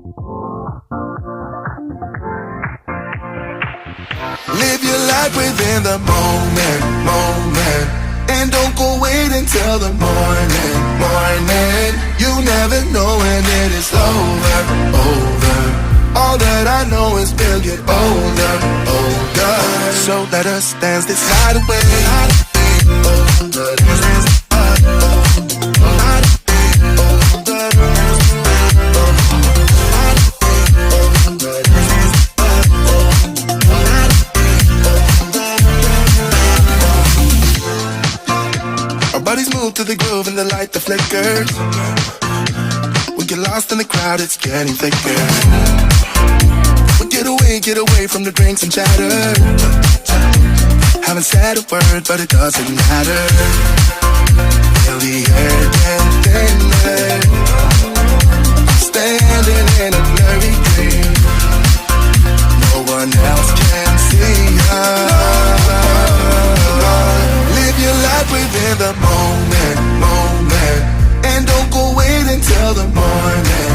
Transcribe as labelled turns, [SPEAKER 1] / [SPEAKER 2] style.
[SPEAKER 1] Live your life within the moment, moment. And don't go wait until the morning, morning. You never know when it is over, over. All that I know is we'll get older, older. So let us dance this night away. Older, dance, move to the groove and the light that flickers. We get lost in the crowd, it's getting thicker. We get away from the drinks and chatter. Haven't said a word, but it doesn't matter. Feel the air get thinner. Standing in a blurry dream. No one else can see us. Live your life within the moment, moment. And don't go wait until the morning.